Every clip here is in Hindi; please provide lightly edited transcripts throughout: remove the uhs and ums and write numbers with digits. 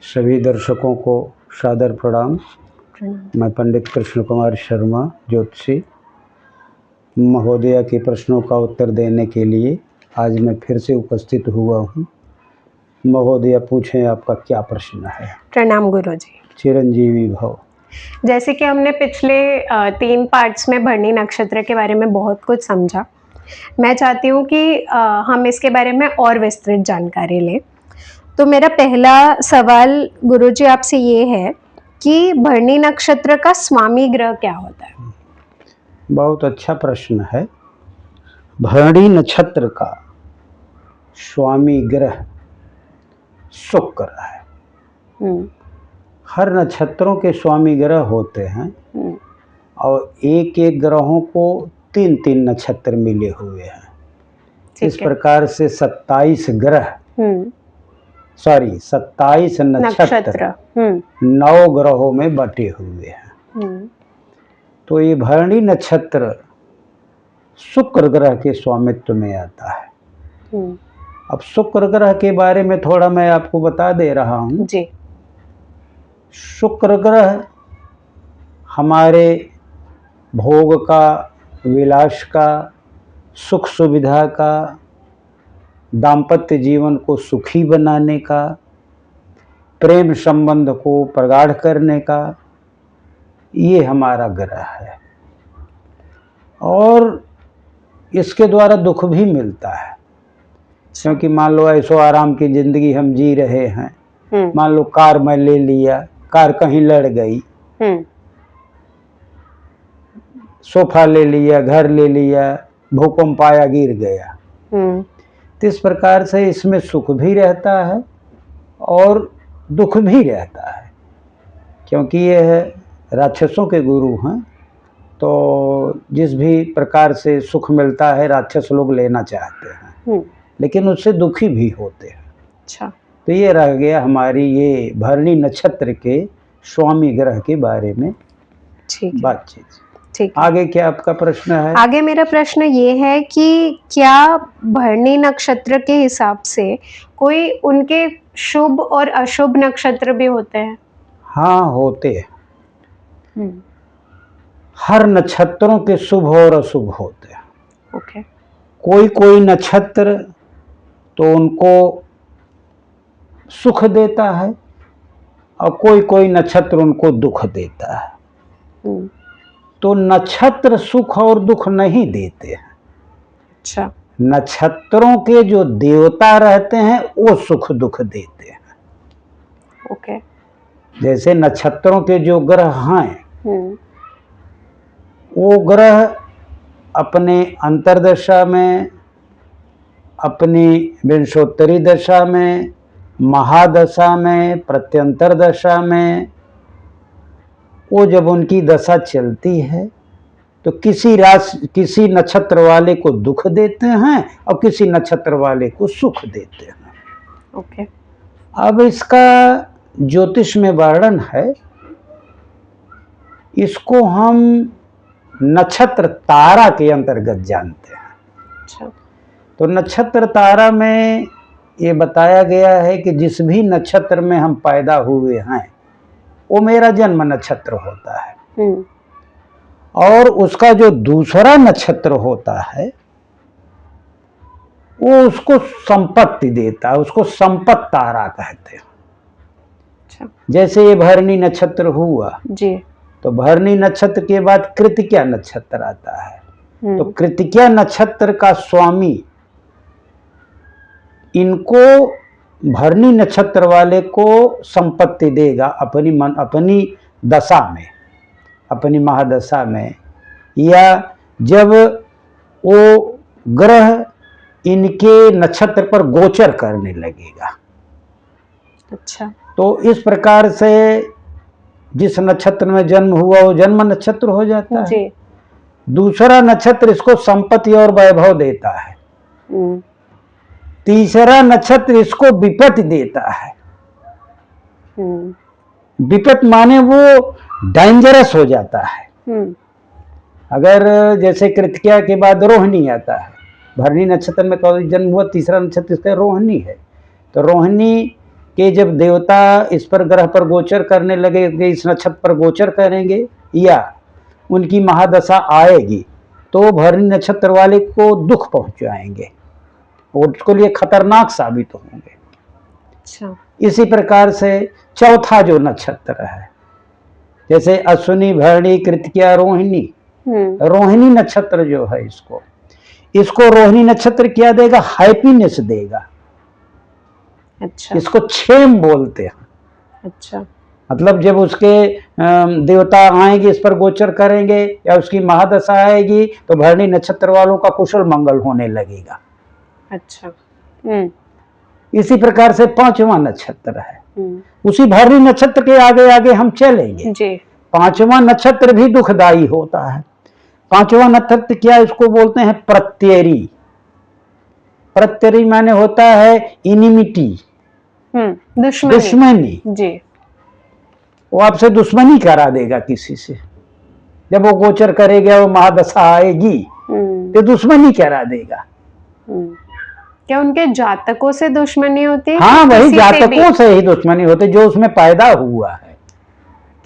सभी दर्शकों को सादर प्रणाम। मैं पंडित कृष्ण कुमार शर्मा ज्योतिषी महोदया के प्रश्नों का उत्तर देने के लिए आज मैं फिर से उपस्थित हुआ हूँ। महोदया पूछें, आपका क्या प्रश्न है? प्रणाम गुरुजी। चिरंजीवी भव। जैसे कि हमने पिछले 3 पार्ट्स में भरणी नक्षत्र के बारे में बहुत कुछ समझा, मैं चाहती हूँ कि हम इसके बारे में और विस्तृत जानकारी लें। तो मेरा पहला सवाल गुरुजी आपसे ये है कि भरणी नक्षत्र का स्वामी ग्रह क्या होता है? बहुत अच्छा प्रश्न है। भरणी नक्षत्र का स्वामी ग्रह शुक्र है। हर नक्षत्रों के स्वामी ग्रह होते हैं और एक एक ग्रहों को 3-3 नक्षत्र मिले हुए हैं। इस प्रकार से 27 ग्रह 27 नक्षत्र 9 ग्रहों में बटे हुए हैं। तो ये भरणी नक्षत्र शुक्र ग्रह के स्वामित्व में आता है। अब शुक्र ग्रह के बारे में थोड़ा मैं आपको बता दे रहा हूँ जी। शुक्र ग्रह हमारे भोग का, विलास का, सुख सुविधा का, दाम्पत्य जीवन को सुखी बनाने का, प्रेम संबंध को प्रगाढ़ करने का, ये हमारा ग्रह है। और इसके द्वारा दुख भी मिलता है, क्योंकि मान लो ऐसो आराम की जिंदगी हम जी रहे हैं। मान लो कार मैं ले लिया, कार कहीं लड़ गई, सोफा ले लिया, घर ले लिया, भूकंप आया, गिर गया। तो इस प्रकार से इसमें सुख भी रहता है और दुख भी रहता है, क्योंकि यह राक्षसों के गुरु हैं। तो जिस भी प्रकार से सुख मिलता है राक्षस लोग लेना चाहते हैं, लेकिन उससे दुखी भी होते हैं। अच्छा। तो ये रह गया हमारी ये भरणी नक्षत्र के स्वामी ग्रह के बारे में बातचीत। ठीक। आगे क्या आपका प्रश्न है? आगे मेरा प्रश्न ये है कि क्या भरणी नक्षत्र के हिसाब से कोई उनके शुभ और अशुभ नक्षत्र भी होते हैं? हाँ, होते हैं। हर नक्षत्रों के शुभ और अशुभ होते हैं। ओके। कोई नक्षत्र तो उनको सुख देता है और कोई नक्षत्र उनको दुख देता है। तो नक्षत्र सुख और दुख नहीं देते हैं। अच्छा। नक्षत्रों के जो देवता रहते हैं वो सुख दुख देते हैं। ओके। जैसे नक्षत्रों के जो ग्रह हैं, वो ग्रह अपने अंतर्दशा में, अपनी विंशोत्तरी दशा में, महादशा में, प्रत्यंतर दशा में, वो जब उनकी दशा चलती है तो किसी नक्षत्र वाले को दुख देते हैं और किसी नक्षत्र वाले को सुख देते हैं। ओके। अब इसका ज्योतिष में वर्णन है, इसको हम नक्षत्र तारा के अंतर्गत जानते हैं। अच्छा। तो नक्षत्र तारा में ये बताया गया है कि जिस भी नक्षत्र में हम पैदा हुए हैं वो मेरा जन्म नक्षत्र होता है। और उसका जो दूसरा नक्षत्र होता है वो उसको संपत्ति देता है, उसको संपत्ति तारा कहते हैं। अच्छा। जैसे ये भरणी नक्षत्र हुआ जी, तो भरणी नक्षत्र के बाद कृतिका नक्षत्र आता है। तो कृतिका नक्षत्र का स्वामी इनको भरणी नक्षत्र वाले को संपत्ति देगा अपनी दशा में, अपनी महादशा में, या जब वो ग्रह इनके नक्षत्र पर गोचर करने लगेगा। अच्छा। तो इस प्रकार से जिस नक्षत्र में जन्म हुआ वो जन्म नक्षत्र हो जाता है। दूसरा नक्षत्र इसको संपत्ति और वैभव देता है। तीसरा नक्षत्र इसको विपत्ति देता है। विपत्ति माने वो डेंजरस हो जाता है। अगर जैसे कृतिका के बाद रोहिणी आता है, भरणी नक्षत्र में जन्म हुआ, तीसरा नक्षत्र इसका रोहिणी है। तो रोहिणी कि जब देवता इस पर ग्रह पर गोचर करने लगे, कि इस नक्षत्र पर गोचर करेंगे या उनकी महादशा आएगी, तो भरणी नक्षत्र वाले को दुख पहुंचाएंगे, उसके लिए खतरनाक साबित होंगे। अच्छा। इसी प्रकार से चौथा जो नक्षत्र है, जैसे अश्विनी, भरणी, कृतिका, रोहिणी, रोहिणी नक्षत्र जो है, इसको रोहिणी नक्षत्र क्या देगा? हैप्पीनेस देगा। अच्छा। इसको क्षेम बोलते हैं। अच्छा। मतलब जब उसके देवता आएंगे, इस पर गोचर करेंगे या उसकी महादशा आएगी, तो भरणी नक्षत्र वालों का कुशल मंगल होने लगेगा। अच्छा। इसी प्रकार से पांचवा नक्षत्र है, उसी भरणी नक्षत्र के आगे आगे हम चलेंगे जी। पांचवा नक्षत्र भी दुखदाई होता है। पांचवा नक्षत्र क्या, इसको बोलते हैं प्रत्यरी। प्रत्यरी माने होता है इनिमिटी, दुश्मनी जी। वो आपसे दुश्मनी करा देगा किसी से, जब वो गोचर करेगा, वो महादशा आएगी तो दुश्मनी करा देगा। क्या उनके जातकों से दुश्मनी होती है? हाँ, वही जातकों से ही दुश्मनी होती है, जो उसमें पैदा हुआ है,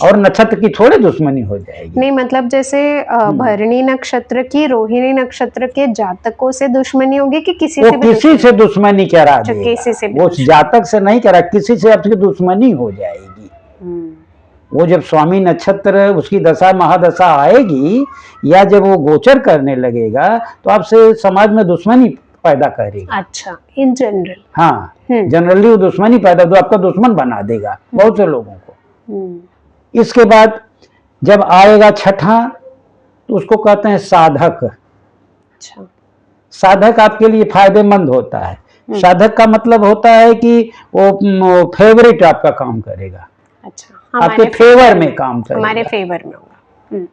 और नक्षत्र की थोड़ी दुश्मनी हो जाएगी। नहीं, मतलब जैसे भरणी नक्षत्र की रोहिणी नक्षत्र के जातकों से दुश्मनी होगी कि किसी से भी? किसी से दुश्मनी करा देगा, किसी से वो जातक से नहीं करा, किसी से आपकी दुश्मनी हो जाएगी। वो जब स्वामी नक्षत्र उसकी दशा महादशा आएगी, या जब वो गोचर करने लगेगा, तो आपसे समाज में दुश्मनी पैदा करेगा। अच्छा, इन जनरल? हाँ, जनरली वो दुश्मनी पैदा, तो आपका दुश्मन बना देगा बहुत से लोगों को। इसके बाद जब आएगा छठा, तो उसको कहते हैं साधक। अच्छा। साधक आपके लिए फायदेमंद होता है। साधक का मतलब होता है कि वो फेवरेट आपका काम करेगा। अच्छा, आपके फेवर में काम करेगा, हमारे फेवर में होगा।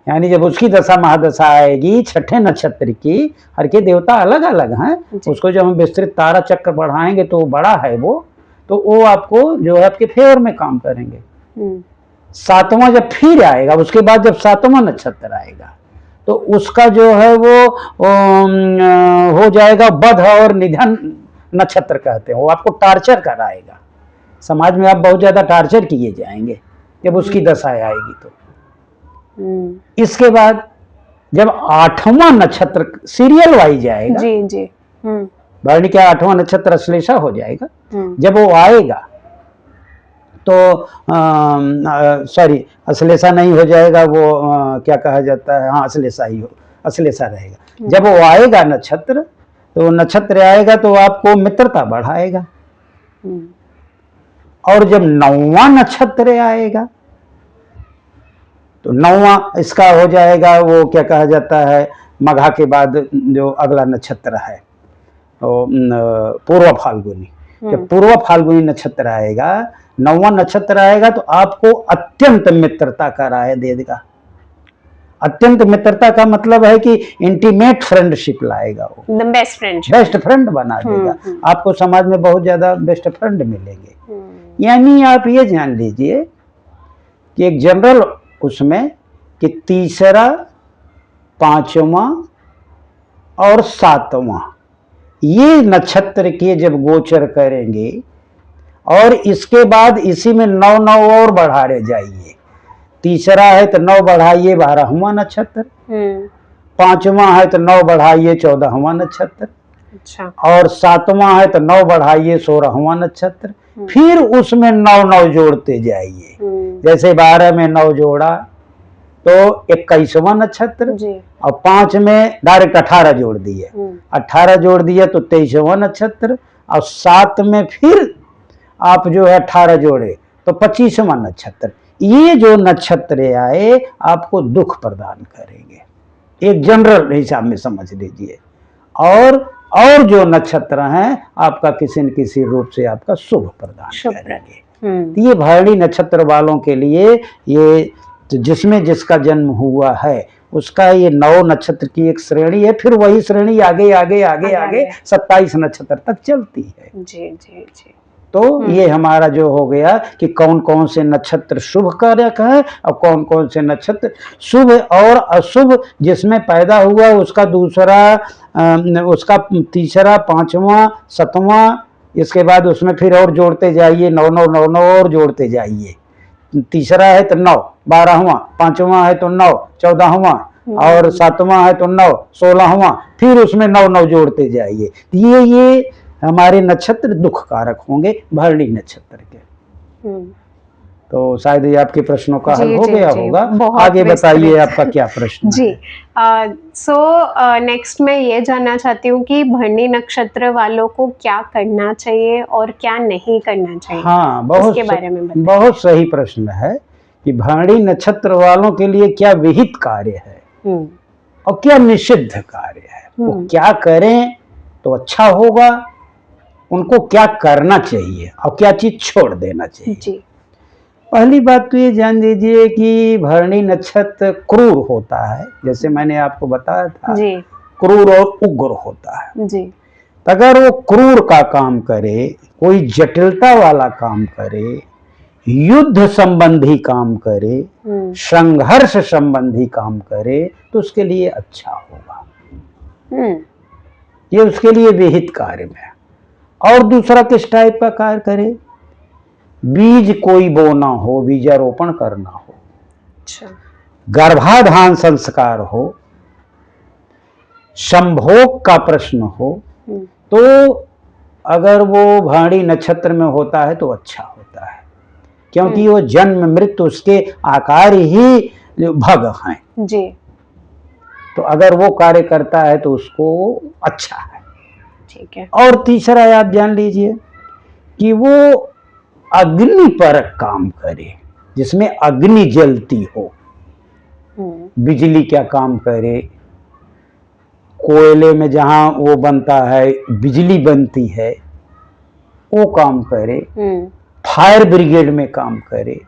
यानी जब उसकी दशा महादशा आएगी छठे नक्षत्र की, हर के देवता अलग अलग हैं, उसको जब हम विस्तृत तारा चक्र बढ़ाएंगे तो बड़ा है वो, तो वो आपको जो है आपके फेवर में काम करेंगे। सातवां जब फिर आएगा, उसके बाद जब सातवां नक्षत्र आएगा, तो उसका जो है वो हो जाएगा बध और निधन नक्षत्र कहते हैं। वो आपको टार्चर कराएगा, समाज में आप बहुत ज्यादा टार्चर किए जाएंगे जब उसकी दशा आएगी। तो इसके बाद जब आठवां नक्षत्र सीरियल वाइज आएगा, जी जी, भरणी का आठवां नक्षत्र अश्लेषा हो जाएगा। जब वो आएगा तो सॉरी, अश्लेषा नहीं हो जाएगा, वो क्या कहा जाता है, हाँ अश्लेषा ही हो, अश्लेषा रहेगा। जब वो आएगा नक्षत्र, तो नक्षत्र आएगा तो आपको मित्रता बढ़ाएगा। और जब नौवां नक्षत्र आएगा, तो नौवां इसका हो जाएगा, वो क्या कहा जाता है, मघा के बाद जो अगला नक्षत्र है पूर्व फाल्गुनी। जब पूर्व फाल्गुनी नक्षत्र आएगा, नौवां नक्षत्र आएगा, तो आपको अत्यंत मित्रता का राय दे देगा। अत्यंत मित्रता का मतलब है कि इंटीमेट फ्रेंडशिप लाएगा, वो बेस्ट फ्रेंड बना देगा। आपको समाज में बहुत ज्यादा बेस्ट फ्रेंड मिलेंगे। यानी आप ये जान लीजिए कि एक जनरल उसमें कि तीसरा, पांचवा और सातवां ये नक्षत्र के जब गोचर करेंगे, और इसके बाद इसी में 9 और बढ़ा रहे जाइए। तीसरा है तो 9 बढ़ाइए 12वां नक्षत्र, पांचवा है तो 9 बढ़ाइए 14वां नक्षत्र, अच्छा, और सातवां है तो 9 बढ़ाइए 16वां नक्षत्र। फिर उसमें 9 जोड़ते जाइए। जैसे 12 में 9 जोड़ा तो 21वां नक्षत्र, और 5 में डायरेक्ट 18 जोड़ दिए, 18 जोड़ दिए तो 23वां नक्षत्र, और 7 में फिर आप जो है 18 जोड़े तो 25वां नक्षत्र। ये जो नक्षत्र आए आपको दुख प्रदान करेंगे, एक जनरल हिसाब में समझ लीजिए। और जो नक्षत्र हैं आपका किसी न किसी रूप से आपका शुभ प्रदान करेंगे। ये भरणी नक्षत्र वालों के लिए, ये जिसमें जिसका जन्म हुआ है उसका ये 9 नक्षत्र की एक श्रेणी है। फिर वही श्रेणी आगे आगे आगे आगे 27 नक्षत्र तक चलती है। जी जी जी। तो ये हमारा जो हो गया कि कौन कौन से नक्षत्र शुभ कारक है और कौन कौन से नक्षत्र शुभ और अशुभ, जिसमें पैदा हुआ उसका दूसरा, उसका तीसरा, पांचवा, 7वां इसके बाद उसमें फिर और जोड़ते जाइए, 9 9 9 9 और जोड़ते जाइए। तीसरा है तो 9, 12वां, 5वां है तो 9, 14वां और 7वां है तो 9, 16वां, फिर उसमें 9 9 जोड़ते जाइए। ये हमारे नक्षत्र दुख कारक होंगे भरणी नक्षत्र के। तो शायद ये आपके प्रश्नों का हल हो गया होगा। आगे बताइए आपका क्या प्रश्न जी। सो नेक्स्ट मैं ये जानना चाहती हूँ कि भरणी नक्षत्र वालों को क्या करना चाहिए और क्या नहीं करना चाहिए। हाँ, इसके बारे में बताइए। बहुत सही प्रश्न है कि भरणी नक्षत्र वालों के लिए क्या विहित कार्य है और क्या निषिद्ध कार्य है, वो क्या करें तो अच्छा होगा, उनको क्या करना चाहिए और क्या चीज छोड़ देना चाहिए। जी। पहली बात तो ये जान लीजिए कि भरणी नक्षत्र क्रूर होता है, जैसे मैंने आपको बताया था जी। क्रूर और उग्र होता है जी। अगर वो क्रूर का काम करे, कोई जटिलता वाला काम करे, युद्ध संबंधी काम करे, संघर्ष संबंधी काम करे तो उसके लिए अच्छा होगा। ये उसके लिए विहित कार्य में। और दूसरा किस टाइप का कार्य करे, बीज कोई बोना हो, बीजारोपण करना हो, अच्छा, गर्भाधान संस्कार हो, संभोग का प्रश्न हो, तो अगर वो भरणी नक्षत्र में होता है तो अच्छा होता है, क्योंकि वो जन्म मृत्यु उसके आकार ही भग हैं जी। तो अगर वो कार्य करता है तो उसको अच्छा है, ठीक है। और तीसरा आप जान लीजिए कि वो अग्नि पर काम करे, जिसमें अग्नि जलती हो, बिजली क्या काम करे, कोयले में जहां वो बनता है बिजली बनती है वो काम करे, फायर ब्रिगेड में काम करे,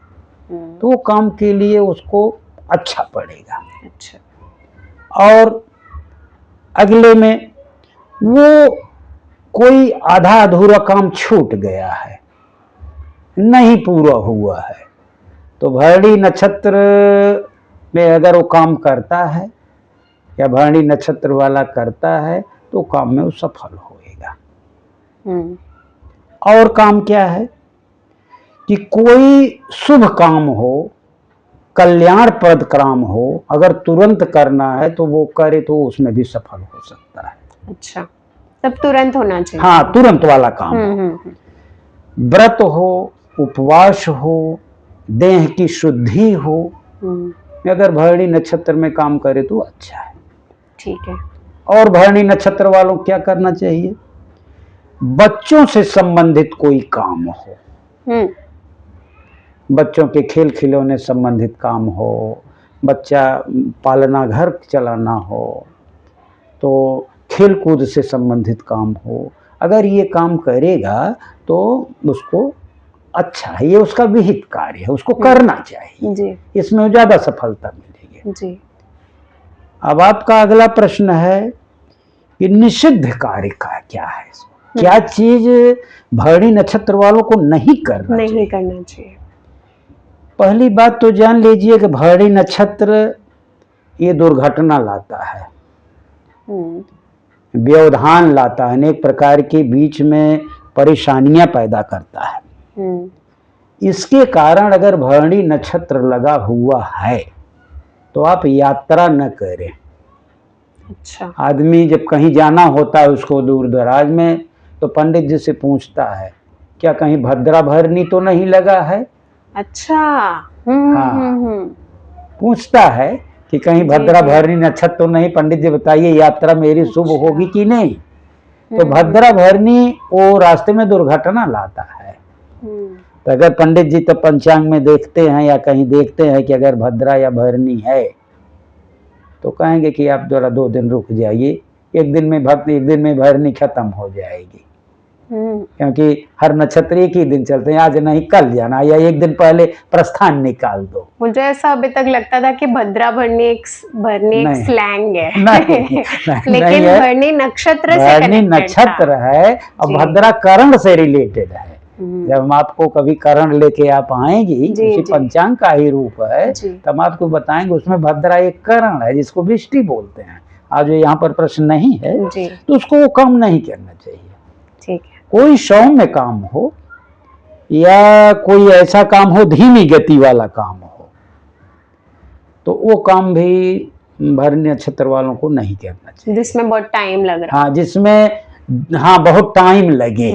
तो वो काम के लिए उसको अच्छा पड़ेगा। अच्छा। और अगले में वो कोई आधा अधूरा काम छूट गया है, नहीं पूरा हुआ है, तो भरणी नक्षत्र में अगर वो काम करता है या भरणी नक्षत्र वाला करता है तो काम में वो सफल होएगा। और काम क्या है कि कोई शुभ काम हो, कल्याणप्रद काम हो, अगर तुरंत करना है तो वो करे तो उसमें भी सफल हो सकता है। अच्छा, तब तुरंत होना चाहिए। हाँ, तुरंत वाला काम हो, व्रत हो, उपवास हो, देह की शुद्धि हो, अगर भरणी नक्षत्र में काम करे तो अच्छा है, ठीक है। और भरणी नक्षत्र वालों क्या करना चाहिए, बच्चों से संबंधित कोई काम हो, बच्चों के खेल खिलौने संबंधित काम हो, बच्चा पालना घर चलाना हो, तो खेल कूद से संबंधित काम हो, अगर ये काम करेगा तो उसको अच्छा है, ये उसका विहित कार्य है, उसको करना चाहिए जी। इसमें ज्यादा सफलता मिलेगी जी। अब आपका अगला प्रश्न है कि निषिद्ध कार्य का क्या है, क्या चीज भरणी नक्षत्र वालों को नहीं करना चाहिए। पहली बात तो जान लीजिए कि भरणी नक्षत्र ये दुर्घटना लाता है, व्यवधान लाता है, अनेक प्रकार के बीच में परेशानियां पैदा करता है। इसके कारण अगर भरणी नक्षत्र लगा हुआ है तो आप यात्रा न करें। अच्छा। आदमी जब कहीं जाना होता है उसको दूर दराज में, तो पंडित जी से पूछता है क्या कहीं भद्रा भरणी तो नहीं लगा है। अच्छा। हाँ, पूछता है कि कहीं भद्रा भरणी नक्षत्र तो नहीं, पंडित जी बताइए यात्रा मेरी शुभ होगी कि नहीं। तो भद्रा भरणी वो रास्ते में दुर्घटना लाता है। तो अगर पंडित जी तो पंचांग में देखते हैं या कहीं देखते हैं कि अगर भद्रा या भरणी है तो कहेंगे कि आप जरा 2 दिन रुक जाइए, एक दिन में भरणी खत्म हो जाएगी, क्योंकि हर नक्षत्र एक ही दिन चलते हैं, आज नहीं कल जाना, या एक दिन पहले प्रस्थान निकाल दो। मुझे ऐसा अभी तक लगता था कि भद्रा भरणी एक स्लैंग है। नहीं, लेकिन भरणी नक्षत्र से भरणी नक्षत्र है और भद्रा करण से रिलेटेड है। जब हम आपको कभी करण लेके आप आएंगी, उसी पंचांग का ही रूप है, तब आपको बताएंगे उसमें भद्रा एक करण है जिसको विष्टि बोलते हैं। आज जो यहाँ पर प्रश्न नहीं है तो उसको वो काम नहीं करना चाहिए, ठीक है। कोई सौम्य काम हो या कोई ऐसा काम हो धीमी गति वाला काम हो, तो वो काम भी भरणी नक्षत्र वालों को नहीं करना चाहिए, जिसमें बहुत टाइम लग रहा। हाँ, जिसमें हाँ बहुत टाइम लगे,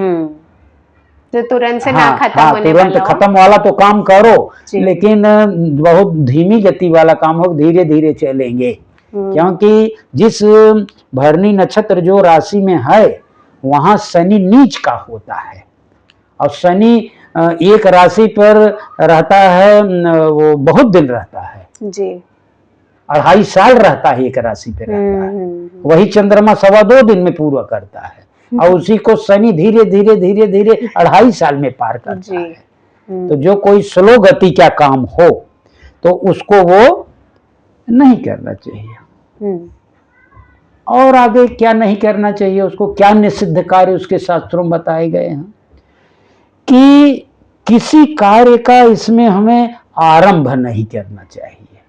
जो तुरंत से हाँ, ना खत्म हाँ, होने तुरंत वाला हो। खत्म वाला तो काम करो, लेकिन बहुत धीमी गति वाला काम हो, धीरे धीरे चलेंगे। क्योंकि जिस भरणी नक्षत्र जो राशि में है वहां शनि नीच का होता है, और शनि एक राशि पर रहता है, वो बहुत दिन रहता है जी, 2.5 साल रहता है, एक राशि पे रहता है। वही चंद्रमा 2.25 दिन में पूरा करता है, और उसी को शनि धीरे धीरे धीरे धीरे 2.5 साल में पार करता है। तो जो कोई स्लो गति का काम हो तो उसको वो नहीं करना चाहिए। और आगे क्या नहीं करना चाहिए, उसको क्या निषिद्ध कार्य उसके शास्त्रों में बताए गए हैं कि किसी कार्य का इसमें हमें आरंभ नहीं करना चाहिए।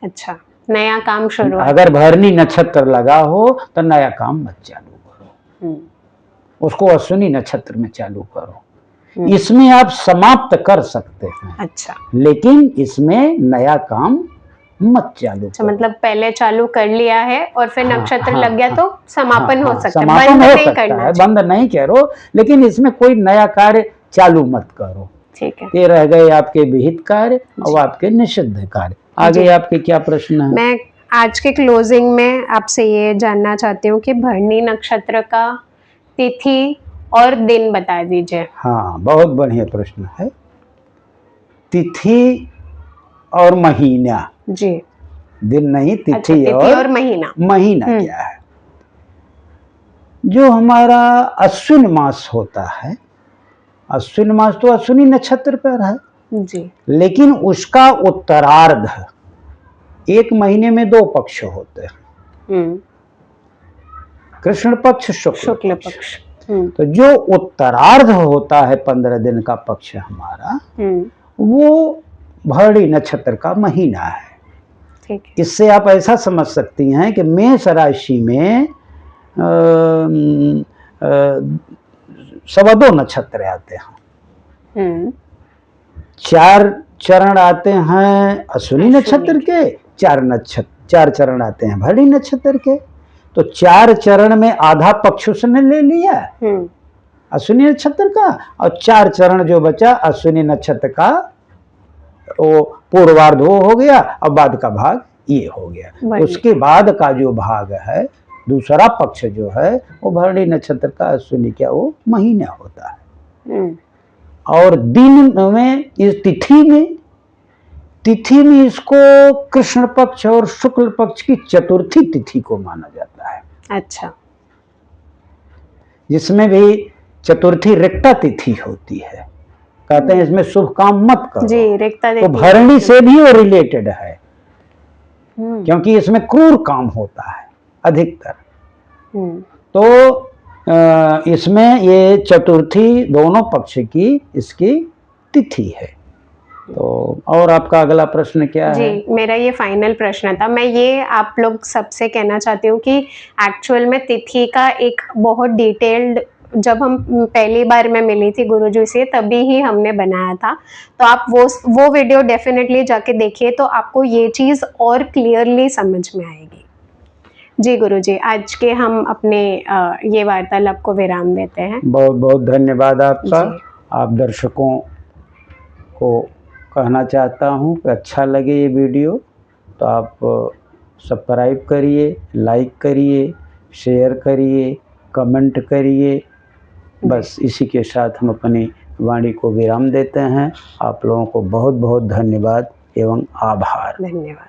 अच्छा, नया काम शुरू, अगर भरणी नक्षत्र लगा हो तो नया काम मत चालू करो, उसको अश्विनी नक्षत्र में चालू करो। इसमें आप समाप्त कर सकते हैं, अच्छा, लेकिन इसमें नया काम मत चालू करो। मतलब पहले चालू कर लिया है और फिर नक्षत्र लग गया तो समापन हो सकता है, समापन बंद हो नहीं सकता करना है, चाहिए। बंद नहीं करो, लेकिन इसमें कोई नया कार्य चालू मत करो। ठीक है, ये रह गए आपके विहित कार्य और आपके निषिद्ध कार्य। आगे आपके क्या प्रश्न है? मैं आज के क्लोजिंग में आपसे ये जानना चाहती हूँ कि भरणी नक्षत्र का तिथि और दिन बता दीजिए। हाँ, बहुत बढ़िया प्रश्न है। तिथि और महीना, जी, दिन नहीं, तिथि, अच्छा, तिथि और महीना। महीना क्या है? जो हमारा अश्विन मास होता है, अश्विन मास तो अश्विनी नक्षत्र पर है जी, लेकिन उसका उत्तरार्ध, एक महीने में 2 पक्ष होते हैं, कृष्ण पक्ष, शुक्ल पक्ष। तो जो उत्तरार्ध होता है 15 दिन का पक्ष हमारा, वो भरणी नक्षत्र का महीना है। ठीक। इससे आप ऐसा समझ सकती हैं कि मेष राशि में 2.25 नक्षत्र आते हैं, 4 चरण आते हैं अश्विनी नक्षत्र के, 4 चरण आते हैं भरणी नक्षत्र के। तो 4 चरण में आधा पक्ष उसने ले लिया अश्विनी नक्षत्र का, और 4 चरण जो बचा अश्विनी नक्षत्र का, वो पूर्वार्ध वो हो गया और बाद का भाग ये हो गया। उसके बाद का जो भाग है, दूसरा पक्ष जो है, वो भरणी नक्षत्र का अश्विनी क्या वो महीना होता है। और दिन में, इस तिथि में इसको कृष्ण पक्ष और शुक्ल पक्ष की चतुर्थी तिथि को माना जाता है। अच्छा, जिसमें भी चतुर्थी रिक्ता तिथि होती है, कहते हैं इसमें शुभ काम मत करो जी, रिक्ता तो भरणी से भी वो रिलेटेड है, क्योंकि इसमें क्रूर काम होता है अधिकतर। तो इसमें ये चतुर्थी दोनों पक्ष की इसकी तिथि है। तो और आपका अगला प्रश्न क्या है? जी, मेरा ये फाइनल प्रश्न था। मैं ये आप लोग सबसे कहना चाहती हूँ कि एक्चुअल में तिथि का एक बहुत डिटेल्ड, जब हम पहली बार मैं मिली थी गुरुजी से तभी ही हमने बनाया था, तो आप वो वीडियो डेफिनेटली जाके देखिए, तो आपको ये चीज़ और क्लियरली समझ में आएगी। जी गुरुजी, आज के हम अपने ये वार्तालाप को विराम देते हैं। बहुत बहुत धन्यवाद आपका। आप दर्शकों को कहना चाहता हूँ कि अच्छा लगे ये वीडियो तो आप सब्सक्राइब करिए, लाइक करिए, शेयर करिए, कमेंट करिए। बस इसी के साथ हम अपनी वाणी को विराम देते हैं। आप लोगों को बहुत बहुत धन्यवाद एवं आभार। धन्यवाद।